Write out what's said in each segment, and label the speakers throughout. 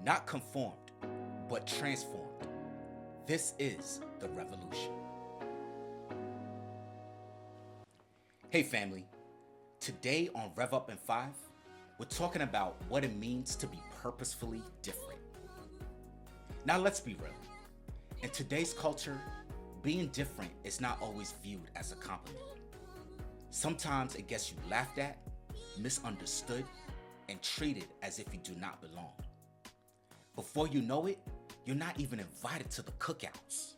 Speaker 1: Not conformed, but transformed. This is the revolution. Hey family, today on RevUp in 5, we're talking about what it means to be purposefully different. Now let's be real. In today's culture, being different is not always viewed as a compliment. Sometimes it gets you laughed at, misunderstood, and treated as if you do not belong. Before you know it, you're not even invited to the cookouts.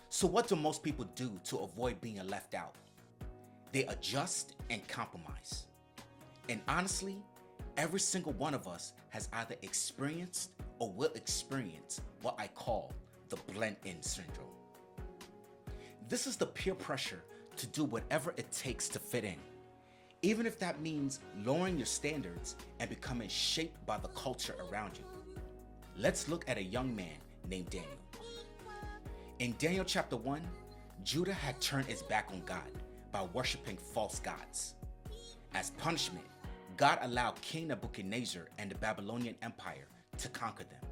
Speaker 1: So what do most people do to avoid being left out? They adjust and compromise. And honestly, every single one of us has either experienced or will experience what I call the blend-in syndrome. This is the peer pressure to do whatever it takes to fit in, even if that means lowering your standards and becoming shaped by the culture around you. Let's look at a young man named Daniel. In Daniel chapter 1, Judah had turned its back on God by worshiping false gods. As punishment, God allowed King Nebuchadnezzar and the Babylonian Empire to conquer them.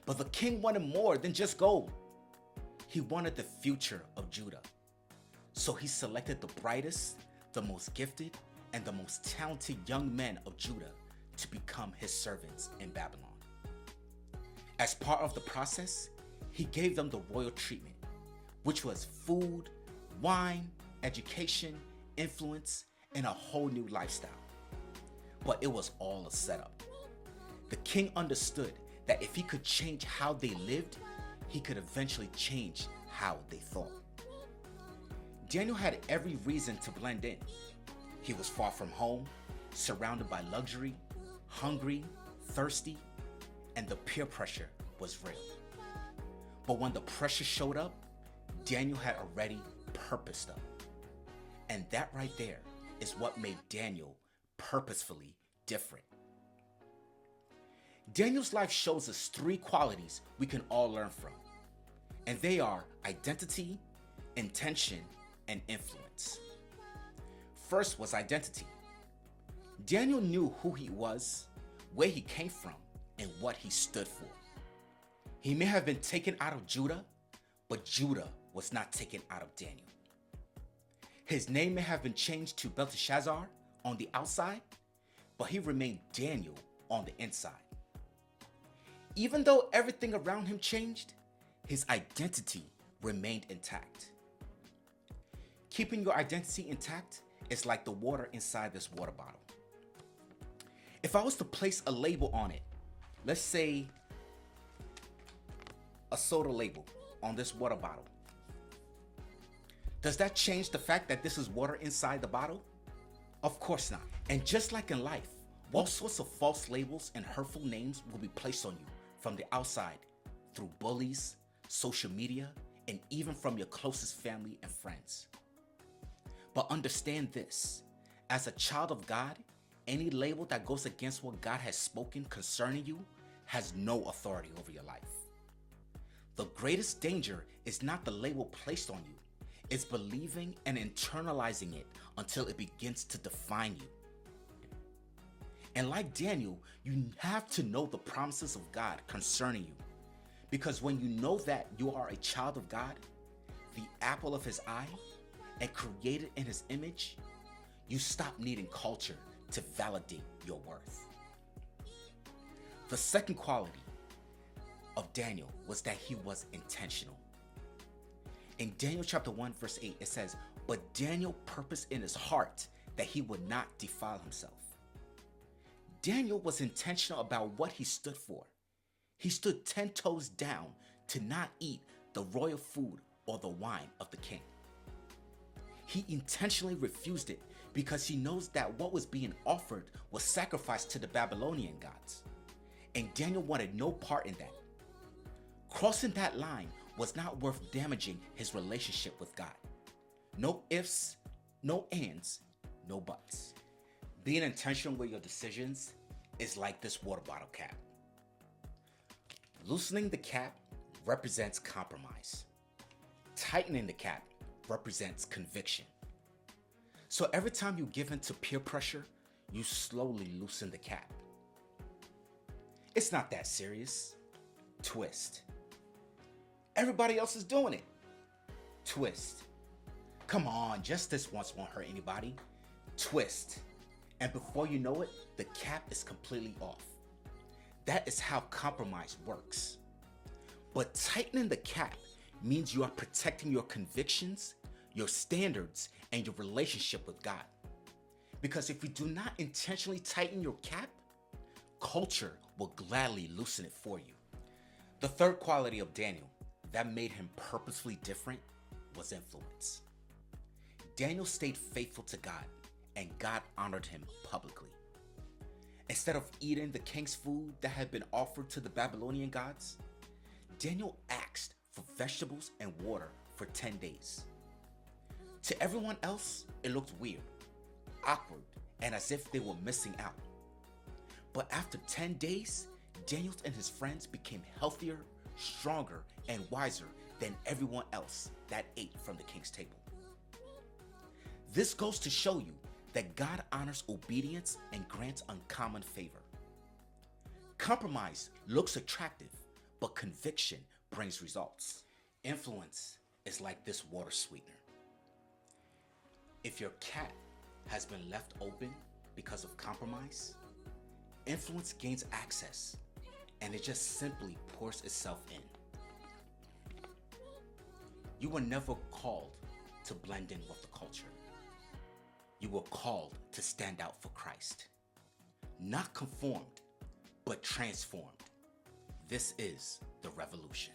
Speaker 1: But the king wanted more than just gold. He wanted the future of Judah. So he selected the brightest, the most gifted, and the most talented young men of Judah to become his servants in Babylon. As part of the process, he gave them the royal treatment, which was food, wine, education, influence, and a whole new lifestyle. But it was all a setup. The king understood that if he could change how they lived, he could eventually change how they thought. Daniel had every reason to blend in. He was far from home, surrounded by luxury, hungry, thirsty, and the peer pressure was real. But when the pressure showed up, Daniel had already purposed up. And that right there is what made Daniel purposefully different. Daniel's life shows us 3 qualities we can all learn from. And they are identity, intention, and influence. First was identity. Daniel knew who he was, where he came from, and what he stood for. He may have been taken out of Judah, but Judah was not taken out of Daniel. His name may have been changed to Belteshazzar on the outside, but he remained Daniel on the inside. Even though everything around him changed, his identity remained intact. Keeping your identity intact is like the water inside this water bottle. If I was to place a label on it, let's say a soda label on this water bottle, does that change the fact that this is water inside the bottle? Of course not. And just like in life, all sorts of false labels and hurtful names will be placed on you from the outside through bullies, social media, and even from your closest family and friends. But understand this, as a child of God, any label that goes against what God has spoken concerning you has no authority over your life. The greatest danger is not the label placed on you, it's believing and internalizing it until it begins to define you. And like Daniel, you have to know the promises of God concerning you. Because when you know that you are a child of God, the apple of his eye, and created in his image, you stop needing culture to validate your worth. The second quality of Daniel was that he was intentional. In Daniel chapter 1 verse 8, it says, "But Daniel purposed in his heart that he would not defile himself." Daniel was intentional about what he stood for. He stood 10 toes down to not eat the royal food or the wine of the king. He intentionally refused it because he knows that what was being offered was sacrificed to the Babylonian gods. And Daniel wanted no part in that. Crossing that line was not worth damaging his relationship with God. No ifs, no ands, no buts. Being intentional with your decisions is like this water bottle cap. Loosening the cap represents compromise. Tightening the cap represents conviction. So every time you give in to peer pressure, you slowly loosen the cap. It's not that serious. Twist. Everybody else is doing it. Twist. Come on, just this once won't hurt anybody. Twist. And before you know it, the cap is completely off. That is how compromise works. But tightening the cap means you are protecting your convictions, your standards, and your relationship with God. Because if you do not intentionally tighten your cap, culture will gladly loosen it for you. The third quality of Daniel that made him purposefully different was influence. Daniel stayed faithful to God, and God honored him publicly. Instead of eating the king's food that had been offered to the Babylonian gods, Daniel asked for vegetables and water for 10 days. To everyone else, it looked weird, awkward, and as if they were missing out. But after 10 days, Daniel and his friends became healthier, stronger, and wiser than everyone else that ate from the king's table. This goes to show you that God honors obedience and grants uncommon favor. Compromise looks attractive, but conviction brings results. Influence is like this water sweetener. If your cap has been left open because of compromise, influence gains access and it just simply pours itself in. You were never called to blend in with the culture. You were called to stand out for Christ. Not conformed, but transformed. This is the revolution.